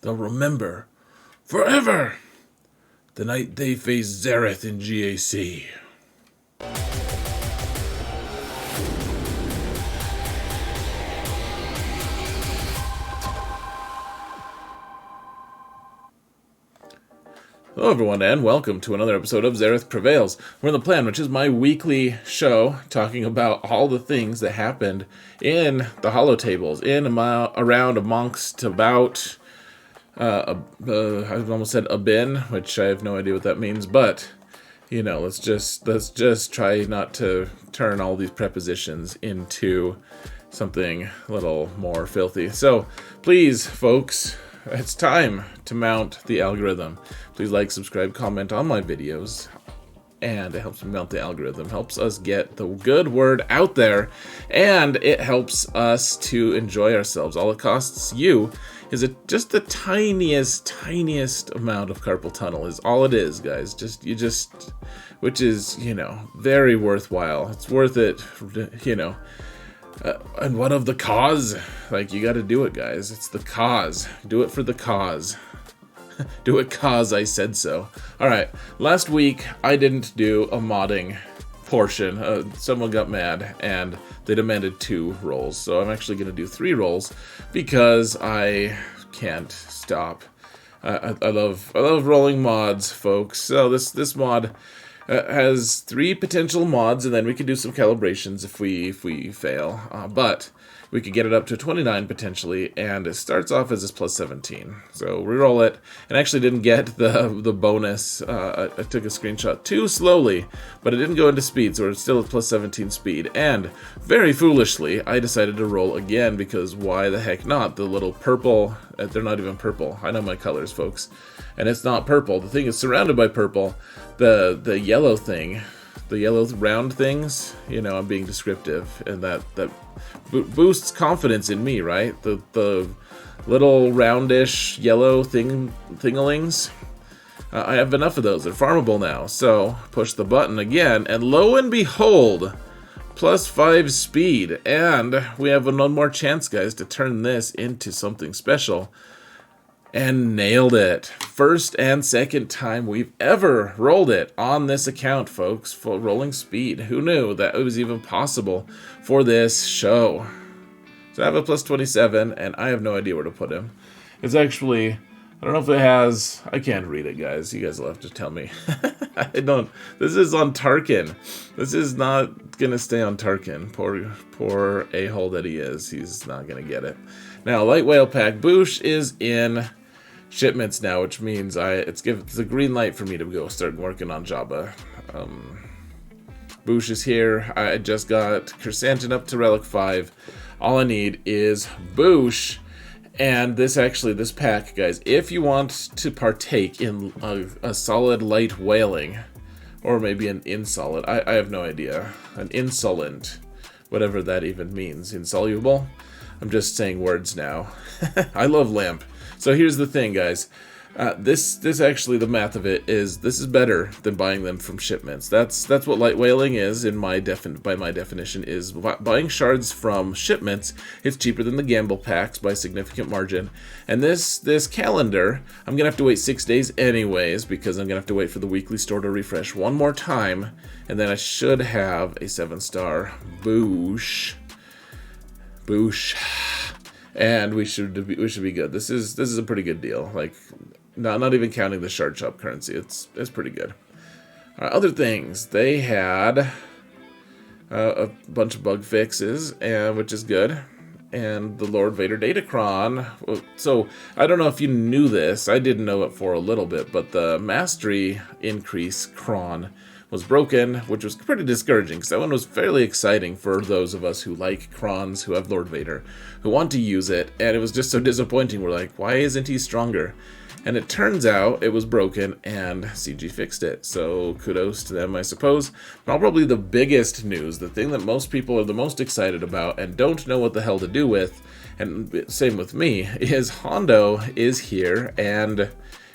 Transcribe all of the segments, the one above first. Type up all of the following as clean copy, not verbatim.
They'll remember forever the night they faced Xaereth in GAC. Hello everyone, and welcome to another episode of Xaereth Prevails. We're in the Plan, which is my weekly show talking about all the things that happened in the holotables, around, amongst, about, I almost said Abin, which I have no idea what that means, but, you know, let's just try not to turn all these prepositions into something a little more filthy. So, please, folks, it's time to mount the algorithm. Please like, subscribe, comment on my videos, and it helps me mount the algorithm. Helps us get the good word out there, and it helps us to enjoy ourselves. All it costs you is just the tiniest amount of carpal tunnel is all it is, guys. Which is, you know, very worthwhile. It's worth it, you know. And what of the cause? Like, you gotta do it, guys. It's the cause. Do it for the cause. Do it cause I said so. Alright, last week I didn't do a modding portion. Someone got mad and they demanded 2 rolls. So I'm actually gonna do 3 rolls because I can't stop. I love rolling mods, folks. So this mod has 3 potential mods, and then we could do some calibrations if we fail. But we could get it up to 29 potentially, and it starts off as this plus 17. So reroll it, and actually didn't get the bonus. I took a screenshot too slowly, but it didn't go into speed, so it's still at plus 17 speed. And very foolishly, I decided to roll again because why the heck not? The little purple, they're not even purple. I know my colors, folks. And it's not purple. The thing is surrounded by purple. The yellow thing, the yellow round things, you know, I'm being descriptive, and that boosts confidence in me, right? The little roundish yellow thingalings. I have enough of those. They're farmable now. So push the button again, and lo and behold, plus 5 speed, and we have one more chance, guys, to turn this into something special. And nailed it. First and second time we've ever rolled it on this account, folks. Full rolling speed. Who knew that it was even possible for this show? So I have a plus 27, and I have no idea where to put him. It's actually, I don't know if it has, I can't read it, guys. You guys will have to tell me. I don't, this is on Tarkin. This is not going to stay on Tarkin. Poor a-hole that he is. He's not going to get it. Now, Light Whale Pack. Boushh is in shipments now, which means it's a green light for me to go start working on Jabba. Boushh is here. I just got Chrysanthemum up to Relic 5. All I need is Boushh. And this pack, guys, if you want to partake in a solid light whaling, or maybe an insolent, I have no idea. An insolent, whatever that even means. Insoluble? I'm just saying words now. I love lamp. So here's the thing, guys. This actually, the math of it is, this is better than buying them from shipments. That's what light whaling is by my definition, is buying shards from shipments. It's cheaper than the gamble packs by a significant margin. And this calendar, I'm gonna have to wait 6 days anyways, because I'm gonna have to wait for the weekly store to refresh one more time, and then I should have a 7-star Boushh. And we should be good. This is a pretty good deal. Like, not even counting the shard shop currency, it's pretty good. Other things, they had a bunch of bug fixes, and which is good. And the Lord Vader Datacron. So I don't know if you knew this. I didn't know it for a little bit, but the mastery increase cron was broken, which was pretty discouraging, because that one was fairly exciting for those of us who like crons, who have Lord Vader, who want to use it, and it was just so disappointing. We're like, why isn't he stronger? And it turns out it was broken, and CG fixed it, so kudos to them, I suppose. Probably the biggest news, the thing that most people are the most excited about and don't know what the hell to do with, and same with me, is Hondo is here, and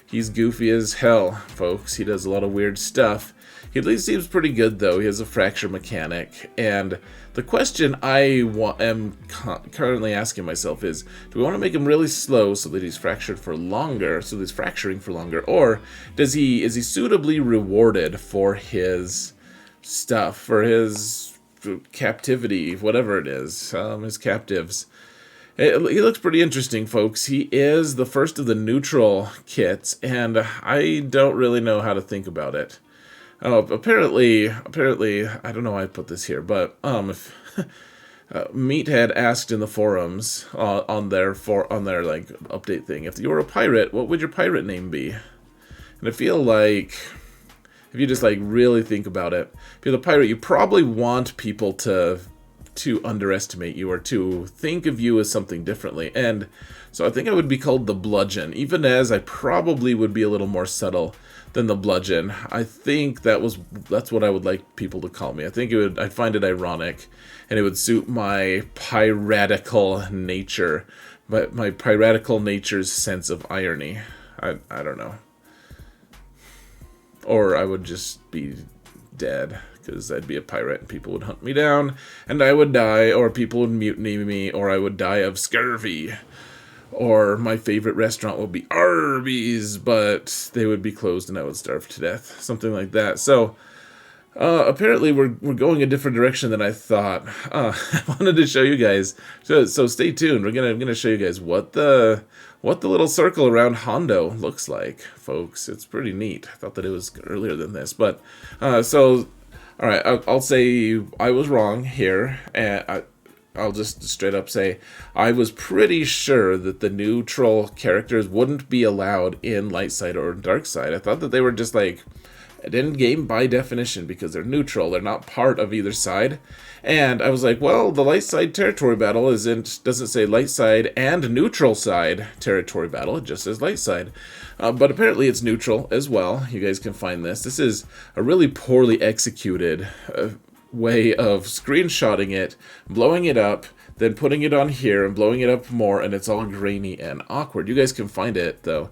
he's goofy as hell, folks. He does a lot of weird stuff. He at least seems pretty good, though. He has a fracture mechanic. And the question I am currently asking myself is, do we want to make him really slow so that he's fracturing for longer, or is he suitably rewarded for his stuff, for his captivity, whatever it is, his captives? He looks pretty interesting, folks. He is the first of the neutral kits, and I don't really know how to think about it. Apparently, I don't know why I put this here, but if Meathead asked in the forums on their like update thing, if you were a pirate, what would your pirate name be? And I feel like if you just like really think about it, if you're the pirate, you probably want people to underestimate you or to think of you as something differently. And so I think I would be called the Bludgeon, even as I probably would be a little more subtle than the Bludgeon. I think that's what I would like people to call me. I think I'd find it ironic, and it would suit my piratical nature, but my piratical nature's sense of irony. I don't know. Or I would just be dead, because I'd be a pirate and people would hunt me down and I would die, or people would mutiny me, or I would die of scurvy, or my favorite restaurant would be Arby's, but they would be closed and I would starve to death, something like that. So apparently we're going a different direction than I thought. I wanted to show you guys, so stay tuned. I'm gonna show you guys what the little circle around Hondo looks like, folks. It's pretty neat. I thought that it was earlier than this, but all right, I'll say I was wrong here, and I'll just straight up say I was pretty sure that the neutral characters wouldn't be allowed in light side or dark side. I thought that they were just like an in-game by definition because they're neutral. They're not part of either side. And I was like, well, the light side territory battle doesn't say light side and neutral side territory battle. It just says light side. But apparently it's neutral as well. You guys can find this. This is a really poorly executed way of screenshotting it, blowing it up, then putting it on here and blowing it up more, and it's all grainy and awkward. You guys can find it, though,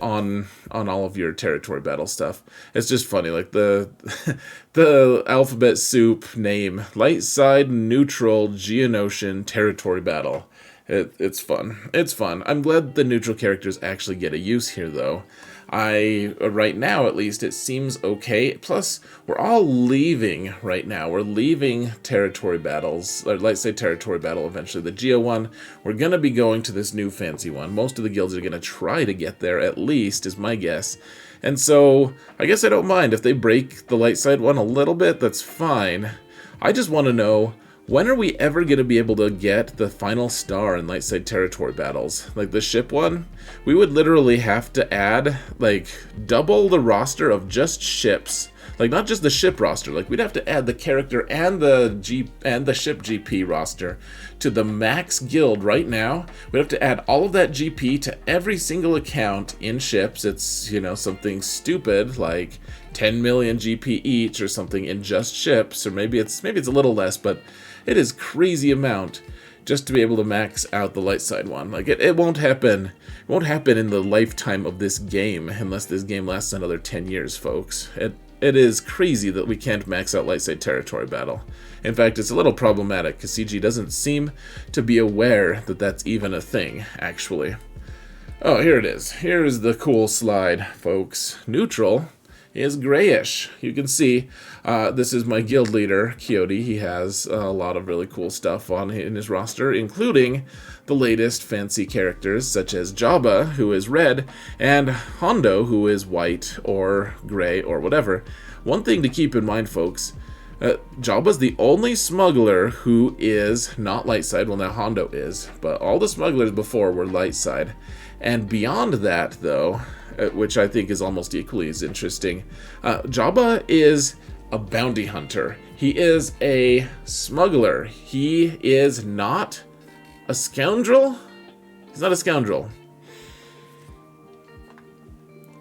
on all of your territory battle stuff. It's just funny, like the alphabet soup name, light side, neutral, Geonosian, territory battle. It's fun. It's fun. I'm glad the neutral characters actually get a use here, though. Right now, at least, it seems okay. Plus, we're all leaving right now. We're leaving territory battles, or let's say territory battle eventually. The Geo one, we're going to be going to this new fancy one. Most of the guilds are going to try to get there, at least, is my guess. And so, I guess I don't mind. If they break the light side one a little bit, that's fine. I just want to know, when are we ever going to be able to get the final star in light side territory battles? Like the ship one? We would literally have to add, like, double the roster of just ships. Like, not just the ship roster. Like, we'd have to add the character and the ship GP roster to the max guild right now. We'd have to add all of that GP to every single account in ships. It's, something stupid like 10 million GP each or something in just ships, or maybe it's a little less, but it is crazy amount just to be able to max out the light side one. Like, it won't happen. It won't happen in the lifetime of this game unless this game lasts another 10 years, folks. It is crazy that we can't max out light side territory battle. In fact, it's a little problematic because CG doesn't seem to be aware that that's even a thing, actually. Oh, here it is. Here's the cool slide, folks. Neutral is grayish. You can see this is my guild leader, Quixote. He has a lot of really cool stuff in his roster, including the latest fancy characters such as Jabba, who is red, and Hondo, who is white or gray or whatever. One thing to keep in mind, folks, Jabba's the only smuggler who is not light side. Well, now Hondo is, but all the smugglers before were light side. And beyond that, though, which I think is almost equally as interesting, Jabba is a bounty hunter. He is a smuggler. He is not a scoundrel? He's not a scoundrel.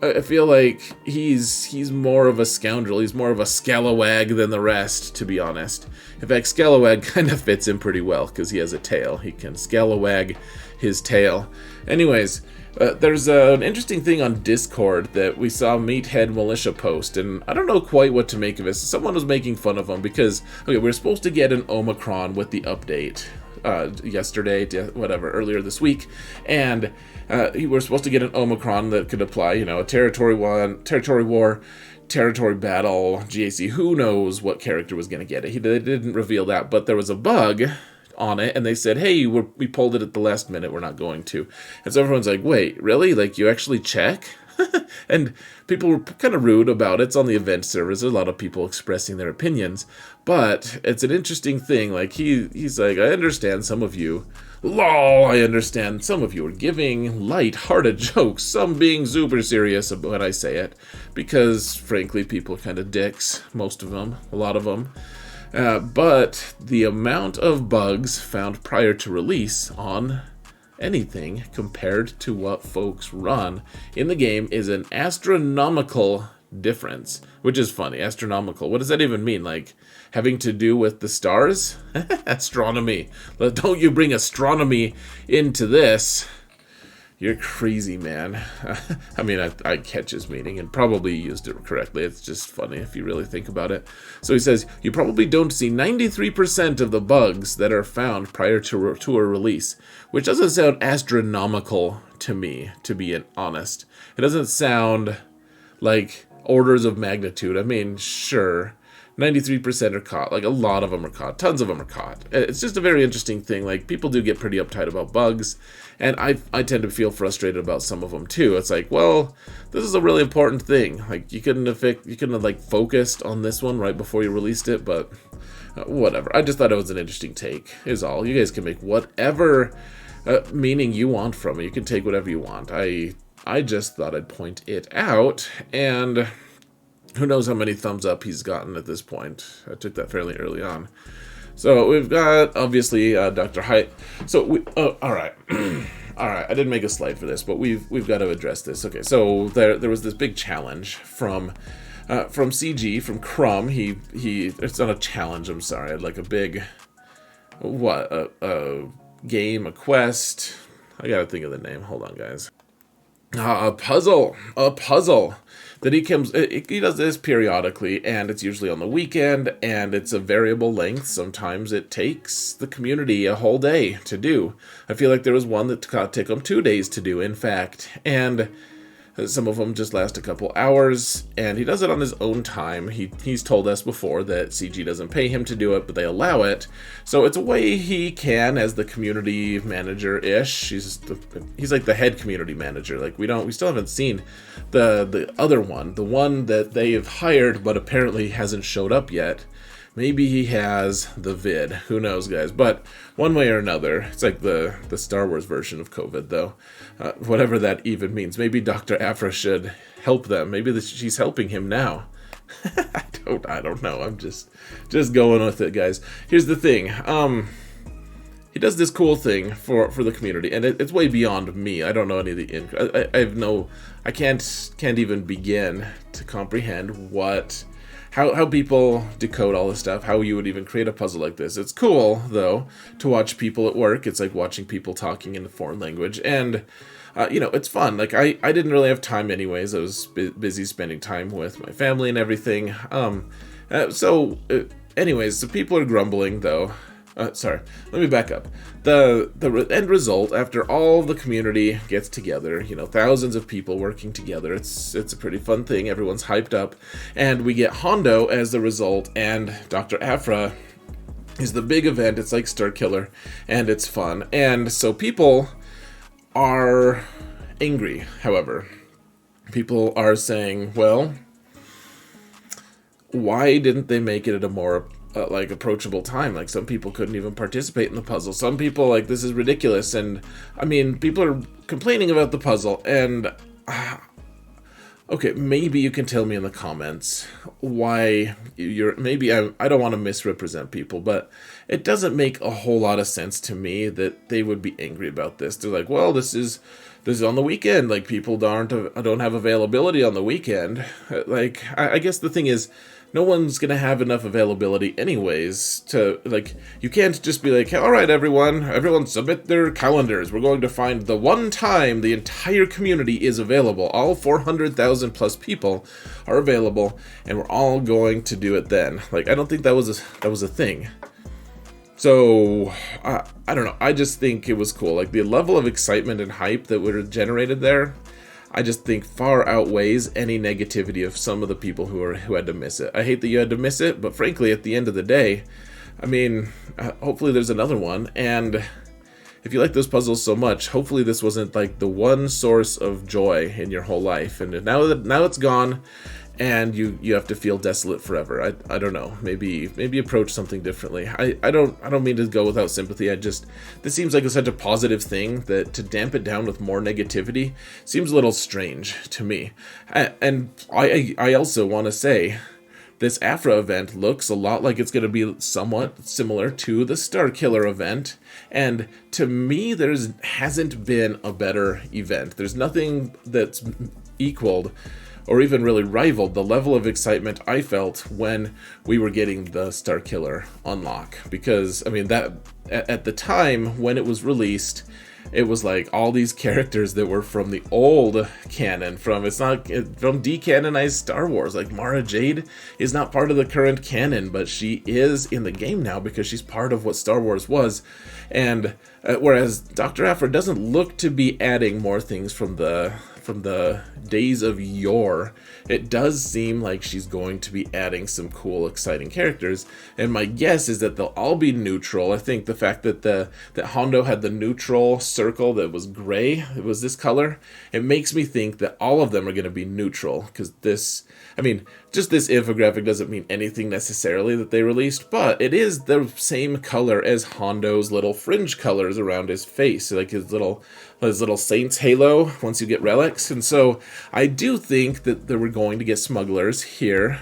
I feel like he's more of a scoundrel. He's more of a scalawag than the rest, to be honest. In fact, scalawag kind of fits him pretty well because he has a tail. He can scalawag his tail. Anyways, There's an interesting thing on Discord that we saw Meathead Militia post, and I don't know quite what to make of this. Someone was making fun of him because, okay, we're supposed to get an Omicron with the update yesterday, earlier this week, and we're supposed to get an Omicron that could apply, a territory war, territory battle, GAC. Who knows what character was going to get it? They didn't reveal that, but there was a bug on it, and they said, hey, we pulled it at the last minute, we're not going to. And so everyone's like, wait, really? Like, you actually check? And people were kind of rude about it. It's on the event servers. There's a lot of people expressing their opinions, but it's an interesting thing. Like, he's like, I understand some of you, I understand some of you are giving light-hearted jokes, some being super serious when I say it, because, frankly, people are kind of dicks, most of them, a lot of them. But the amount of bugs found prior to release on anything compared to what folks run in the game is an astronomical difference, which is funny. Astronomical. What does that even mean? Like, having to do with the stars? Astronomy. Don't you bring astronomy into this. You're crazy, man. I mean, I catch his meaning and probably used it correctly. It's just funny if you really think about it. So he says, you probably don't see 93% of the bugs that are found prior to a release, which doesn't sound astronomical to me, to be honest. It doesn't sound like orders of magnitude. I mean, sure, 93% are caught. Like, a lot of them are caught. Tons of them are caught. It's just a very interesting thing. Like, people do get pretty uptight about bugs, and I tend to feel frustrated about some of them too. It's like, well, this is a really important thing. Like, you couldn't have like focused on this one right before you released it, but whatever. I just thought it was an interesting take, is all. You guys can make whatever meaning you want from it. You can take whatever you want. I just thought I'd point it out, and who knows how many thumbs up he's gotten at this point. I took that fairly early on. So we've got, obviously, Dr. Height. So, all right. All right, I didn't make a slide for this, but we've got to address this. Okay, so there was this big challenge from CG, from Crumb. It's not a challenge, I'm sorry. Like a big, a game, a quest. I gotta think of the name. Hold on, guys. A puzzle that he does this periodically, and it's usually on the weekend, and it's a variable length. Sometimes it takes the community a whole day to do. I feel like there was one that took him 2 days to do, in fact, and some of them just last a couple hours, and he does it on his own time. He's told us before that CG doesn't pay him to do it, but they allow it. So it's a way he can, as the community manager-ish. He's like the head community manager. Like, we still haven't seen the other one, the one that they've hired but apparently hasn't showed up yet. Maybe he has the vid. Who knows, guys? But one way or another, it's like the Star Wars version of COVID, though. Whatever that even means. Maybe Dr. Aphra should help them. Maybe she's helping him now. I don't know. I'm just going with it, guys. Here's the thing. He does this cool thing for the community, and it's way beyond me. I don't know any of the I can't even begin to comprehend how people decode all this stuff, how you would even create a puzzle like this. It's cool, though, to watch people at work. It's like watching people talking in a foreign language, and it's fun. Like, I didn't really have time anyways. I was busy spending time with my family and everything. Anyways, so people are grumbling, though. Sorry, let me back up. The end result, after all the community gets together, thousands of people working together, it's a pretty fun thing. Everyone's hyped up, and we get Hondo as the result, and Dr. Aphra is the big event. It's like Star Killer, and it's fun. And so people are angry, however. People are saying, well, why didn't they make it at a more approachable time? Like, some people couldn't even participate in the puzzle. Some people, like, this is ridiculous. And I mean, people are complaining about the puzzle, and okay, maybe you can tell me in the comments why maybe I don't want to misrepresent people, but it doesn't make a whole lot of sense to me that they would be angry about this. They're like, well, this is on the weekend. Like, people don't have availability on the weekend. Like, I guess the thing is, no one's gonna have enough availability anyways to, like, you can't just be like, all right, everyone submit their calendars. We're going to find the one time the entire community is available. All 400,000 plus people are available, and we're all going to do it then. Like, I don't think that was a thing. So, I don't know. I just think it was cool. Like, the level of excitement and hype that were generated there, I just think far outweighs any negativity of some of the people who had to miss it. I hate that you had to miss it, but frankly, at the end of the day, I mean, hopefully there's another one, and if you like those puzzles so much, hopefully this wasn't like the one source of joy in your whole life, and now it's gone, and you have to feel desolate forever. I don't know. Maybe approach something differently. I don't mean to go without sympathy. This seems like such a positive thing that to damp it down with more negativity seems a little strange to me. And I also want to say, this Aphra event looks a lot like it's going to be somewhat similar to the Starkiller event, and to me, hasn't been a better event. There's nothing that's equaled or even really rivaled the level of excitement I felt when we were getting the Starkiller unlock. Because, I mean, that at the time when it was released, it was like all these characters that were from the old canon, from decanonized Star Wars. Like, Mara Jade is not part of the current canon, but she is in the game now because she's part of what Star Wars was. And whereas Dr. Aphra doesn't look to be adding more things from the days of yore, it does seem like she's going to be adding some cool, exciting characters, and my guess is that they'll all be neutral. I think the fact that that Hondo had the neutral circle that was gray, it was this color, it makes me think that all of them are going to be neutral, because this infographic doesn't mean anything necessarily that they released, but it is the same color as Hondo's little fringe colors around his face, like his little saint's halo once you get relics. And so I do think that we're going to get smugglers here.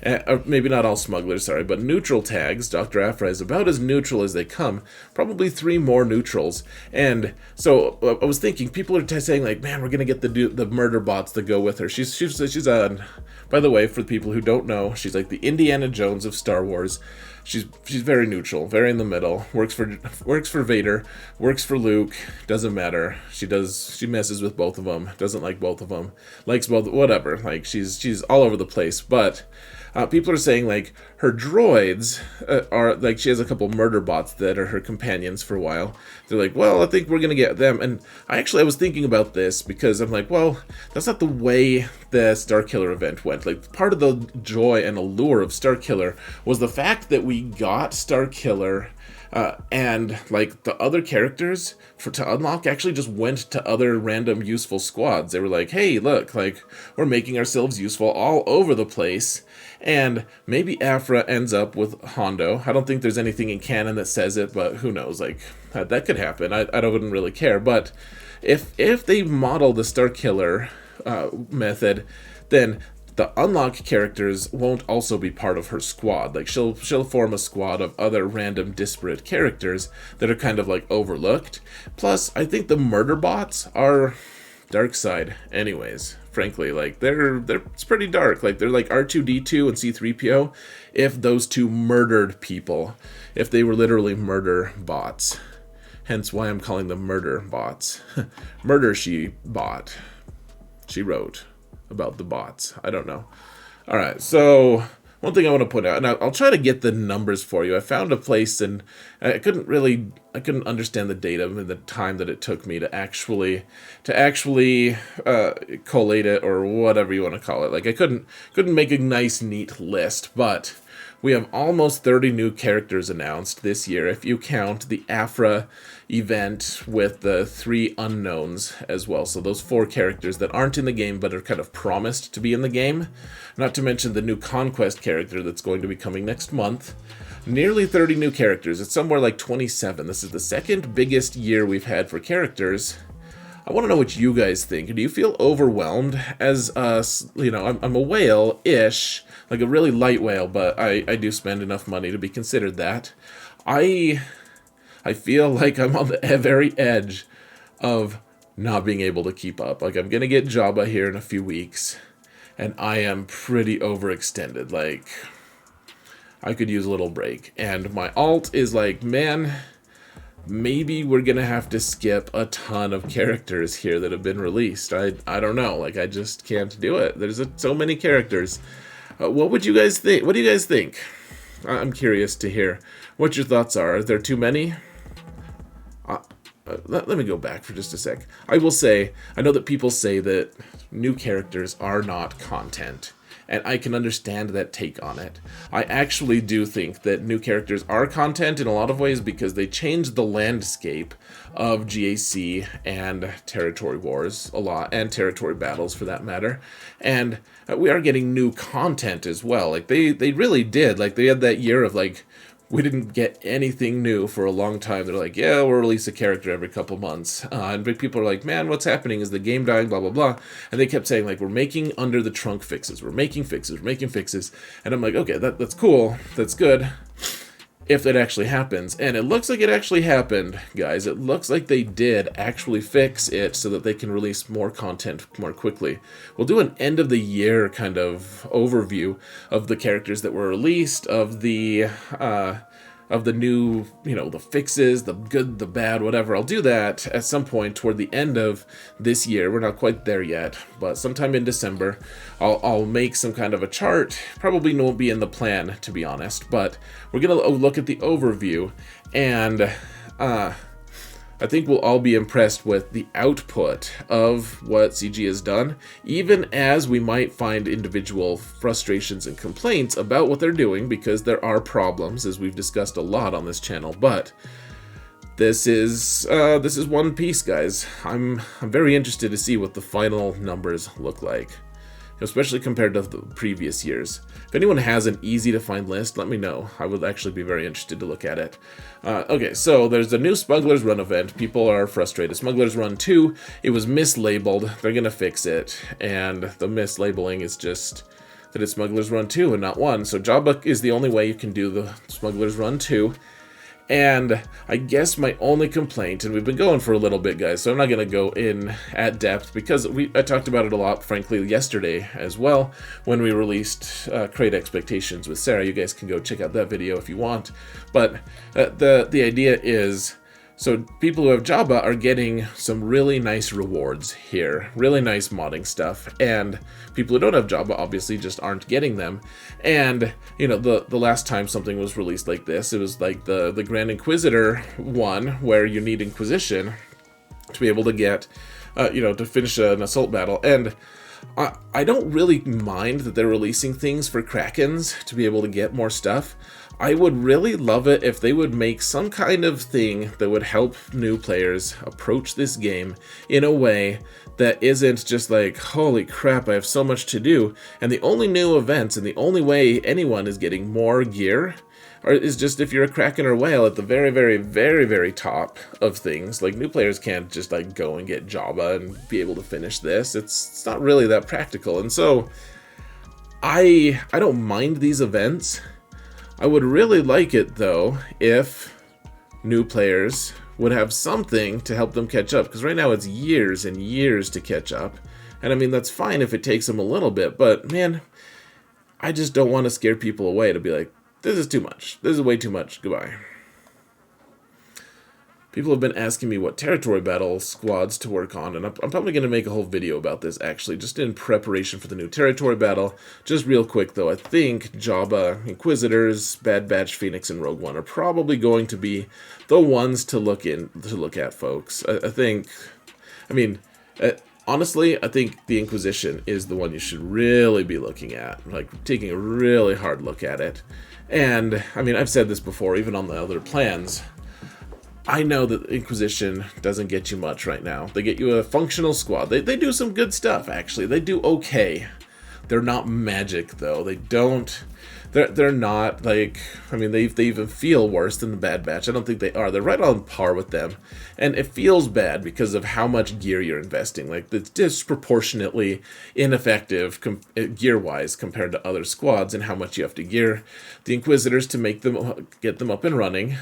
Or maybe not all smugglers, sorry, but neutral tags. Dr. Aphra is about as neutral as they come. Probably 3 more neutrals. And so I was thinking, people are saying like, man, we're going to get the murder bots that go with her. She's by the way, for the people who don't know, she's like the Indiana Jones of Star Wars. She's very neutral, very in the middle. Works for Vader, works for Luke. Doesn't matter. She messes with both of them. Doesn't like both of them. Likes both. Whatever. Like, she's all over the place. But people are saying like her droids are like, she has a couple murder bots that are her companions for a while. They're like, well, I think we're gonna get them. And I was thinking about this because I'm like, well, that's not the way the Starkiller event went. Like, part of the joy and allure of Starkiller was the fact that we got Starkiller, and like the other characters to unlock actually just went to other random useful squads. They were like, hey, look, like, we're making ourselves useful all over the place. And maybe Aphra ends up with Hondo. I don't think there's anything in canon that says it, but who knows? Like, that could happen. I wouldn't really care. But if they model the Starkiller method, then the unlock characters won't also be part of her squad. Like, she'll form a squad of other random disparate characters that are kind of like overlooked. Plus, I think the murder bots are dark side anyways. Frankly, like, it's pretty dark. Like, they're like R2-D2 and C-3PO if those two murdered people, if they were literally murder bots. Hence why I'm calling them murder bots. Murder she bought. She wrote about the bots. I don't know. All right, so one thing I want to point out, and I'll try to get the numbers for you. I found a place, and I couldn't understand the data in the time that it took me to actually collate it, or whatever you want to call it. Like, I couldn't make a nice, neat list, but we have almost 30 new characters announced this year, if you count the Aphra event with the 3 unknowns as well. So those 4 characters that aren't in the game but are kind of promised to be in the game. Not to mention the new Conquest character that's going to be coming next month. Nearly 30 new characters. It's somewhere like 27. This is the second biggest year we've had for characters. I want to know what you guys think. Do you feel overwhelmed? As I'm a whale-ish, like a really light whale, but I do spend enough money to be considered that. I feel like I'm on the very edge of not being able to keep up. Like, I'm gonna get Jabba here in a few weeks, and I am pretty overextended. Like, I could use a little break. And my alt is like, man, maybe we're gonna have to skip a ton of characters here that have been released. I don't know. Like, I just can't do it. There's so many characters. What would you guys think? What do you guys think? I'm curious to hear what your thoughts are. Are there too many? Let me go back for just a sec. I will say, I know that people say that new characters are not content, and I can understand that take on it. I actually do think that new characters are content in a lot of ways because they change the landscape of GAC and territory wars a lot, and territory battles for that matter. And we are getting new content as well. Like, they really did. Like, they had that year of, like, we didn't get anything new for a long time. They're like, yeah, we'll release a character every couple months. And people are like, man, what's happening? Is the game dying? Blah, blah, blah. And they kept saying, like, we're making under the trunk fixes. We're making fixes. We're making fixes. And I'm like, okay, that's cool. That's good. If that actually happens. And it looks like it actually happened, guys. It looks like they did actually fix it so that they can release more content more quickly. We'll do an end of the year kind of overview of the characters that were released, of the new, the fixes, the good, the bad, whatever. I'll do that at some point toward the end of this year. We're not quite there yet, but sometime in December, I'll make some kind of a chart. Probably won't be in the plan, to be honest, but we're going to look at the overview, and I think we'll all be impressed with the output of what CG has done, even as we might find individual frustrations and complaints about what they're doing, because there are problems, as we've discussed a lot on this channel. But this is One Piece, guys. I'm very interested to see what the final numbers look like, especially compared to the previous years. If anyone has an easy to find list, let me know. I would actually be very interested to look at it. Okay, so there's a new Smuggler's Run event. People are frustrated. Smuggler's Run 2, it was mislabeled. They're gonna fix it, and the mislabeling is just that it's Smuggler's Run 2 and not 1. So Jabba is the only way you can do the Smuggler's Run 2. And I guess my only complaint, and we've been going for a little bit, guys, so I'm not going to go in at depth, because I talked about it a lot, frankly, yesterday as well, when we released Create Expectations with Sarah. You guys can go check out that video if you want. But the idea is, so people who have Jabba are getting some really nice rewards here, really nice modding stuff, and people who don't have Jabba obviously just aren't getting them. And the last time something was released like this, it was like the Grand Inquisitor one, where you need Inquisition to be able to get to finish an assault battle. And I don't really mind that they're releasing things for Krakens to be able to get more stuff. I would really love it if they would make some kind of thing that would help new players approach this game in a way that isn't just like, holy crap, I have so much to do, and the only new events and the only way anyone is getting more gear is just if you're a Kraken or whale at the very, very, very, very top of things. Like, new players can't just like go and get Jabba and be able to finish this. It's not really that practical. And so I don't mind these events. I would really like it, though, if new players would have something to help them catch up, because right now it's years and years to catch up. And I mean, that's fine if it takes them a little bit, but man, I just don't want to scare people away to be like, this is too much. This is way too much. Goodbye. People have been asking me what territory battle squads to work on, and I'm probably going to make a whole video about this, actually, just in preparation for the new territory battle. Just real quick, though, I think Jabba, Inquisitors, Bad Batch, Phoenix, and Rogue One are probably going to be the ones to look at, folks. Honestly, I think the Inquisition is the one you should really be looking at, like taking a really hard look at it. And, I mean, I've said this before, even on the other plans. I know that Inquisition doesn't get you much right now. They get you a functional squad. They do some good stuff, actually. They do okay. They're not magic, though. They don't... They're not, like... I mean, they even feel worse than the Bad Batch. I don't think they are. They're right on par with them. And it feels bad because of how much gear you're investing. Like, it's disproportionately ineffective gear-wise compared to other squads, and how much you have to gear the Inquisitors to get them up and running.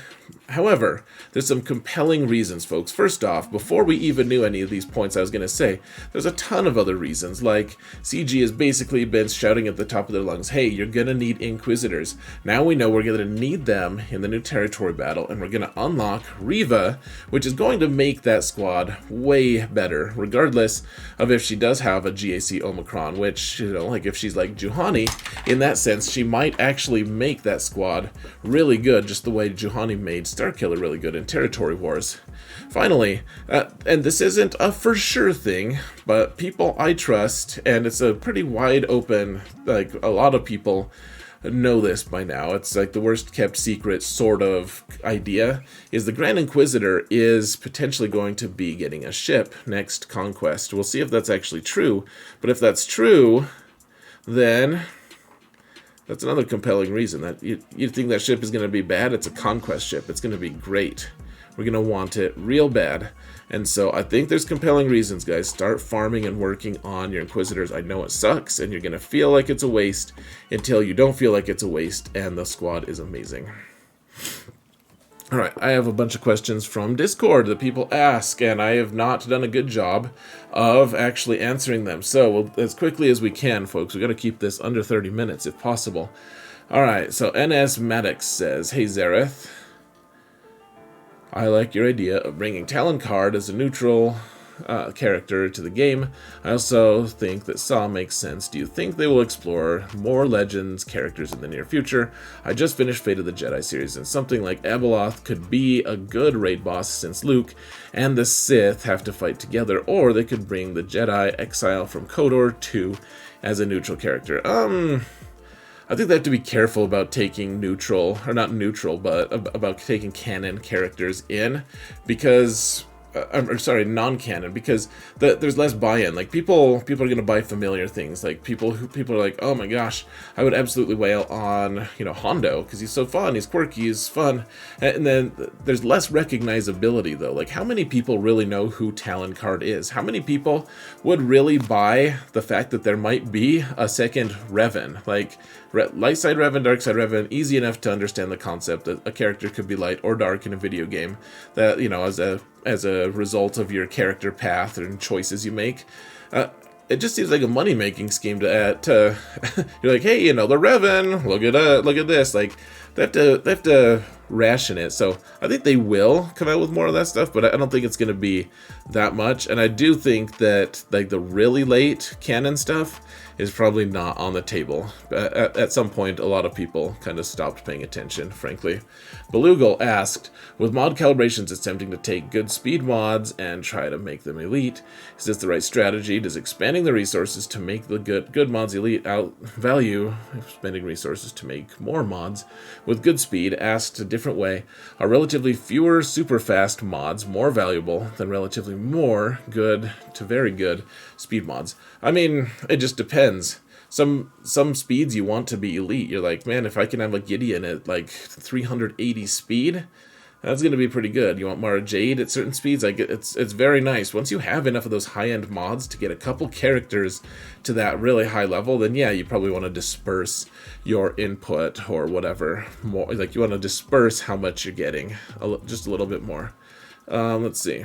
However, there's some compelling reasons, folks. First off, before we even knew any of these points I was going to say, there's a ton of other reasons, like CG has basically been shouting at the top of their lungs, hey, you're going to need Inquisitors. Now we know we're going to need them in the new territory battle, and we're going to unlock Riva, which is going to make that squad way better, regardless of if she does have a GAC Omicron, which, you know, like if she's like Juhani, in that sense, she might actually make that squad really good, just the way Juhani made Starkiller really good in Territory Wars. Finally, and this isn't a for sure thing, but people I trust, and it's a pretty wide open, like a lot of people know this by now, it's like the worst kept secret sort of idea, is the Grand Inquisitor is potentially going to be getting a ship next Conquest. We'll see if that's actually true, but if that's true, then that's another compelling reason that you think that ship is going to be bad. It's a conquest ship. It's going to be great. We're going to want it real bad. And so I think there's compelling reasons, guys. Start farming and working on your Inquisitors. I know it sucks, and you're going to feel like it's a waste until you don't feel like it's a waste, and the squad is amazing. All right, I have a bunch of questions from Discord that people ask, and I have not done a good job of actually answering them. So as quickly as we can, folks, we got to keep this under 30 minutes if possible. All right, so NS Maddox says, hey, Xaereth, I like your idea of bringing Talon-Karrde as a neutral character to the game. I also think that Saw makes sense. Do you think they will explore more Legends characters in the near future? I just finished Fate of the Jedi series, and something like Abeloth could be a good raid boss since Luke and the Sith have to fight together, or they could bring the Jedi exile from KOTOR 2 as a neutral character. I think they have to be careful about taking neutral, or not neutral, but about taking canon characters in, because non-canon, because there's less buy-in. Like people are going to buy familiar things. Like people are like, oh my gosh, I would absolutely wail on, you know, Hondo because he's so fun, he's quirky, he's fun. And then there's less recognizability though. Like how many people really know who Talon-Karrde is? How many people would really buy the fact that there might be a second Revan? Like light side Revan, dark side Revan, easy enough to understand the concept that a character could be light or dark in a video game. That, you know, as a result of your character path and choices you make. It just seems like a money-making scheme to you're like, hey, you know, the Revan, look at this. Like they have to ration it. So I think they will come out with more of that stuff, but I don't think it's going to be that much. And I do think that like the really late canon stuff is probably not on the table. At some point, a lot of people kind of stopped paying attention, frankly. Belugal asked, with mod calibrations attempting to take good speed mods and try to make them elite, is this the right strategy? Does expanding the resources to make the good mods elite outvalue spending resources to make more mods with good speed? Asked a different way, are relatively fewer super fast mods more valuable than relatively more good to very good speed mods? I mean, it just depends. Some speeds you want to be elite. You're like, man, if I can have a Gideon at like 380 speed, that's going to be pretty good. You want Mara Jade at certain speeds? Like it's very nice. Once you have enough of those high-end mods to get a couple characters to that really high level, then yeah, you probably want to disperse your input or whatever. More like you want to disperse how much you're getting, just a little bit more. Let's see.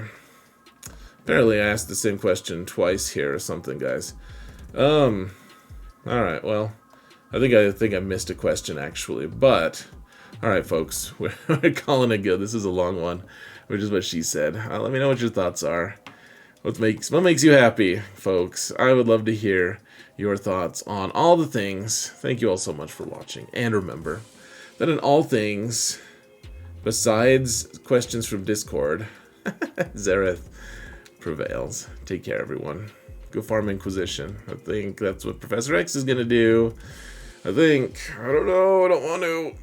Apparently I asked the same question twice here or something, guys. Alright, well, I think I missed a question actually, but alright folks, we're calling it good. This is a long one, which is what she said. Let me know what your thoughts are. What makes you happy, folks? I would love to hear your thoughts on all the things. Thank you all so much for watching. And remember that in all things, besides questions from Discord, Xaereth prevails. Take care, everyone. Go farm Inquisition. I think that's what Professor X is going to do. I don't know. I don't want to.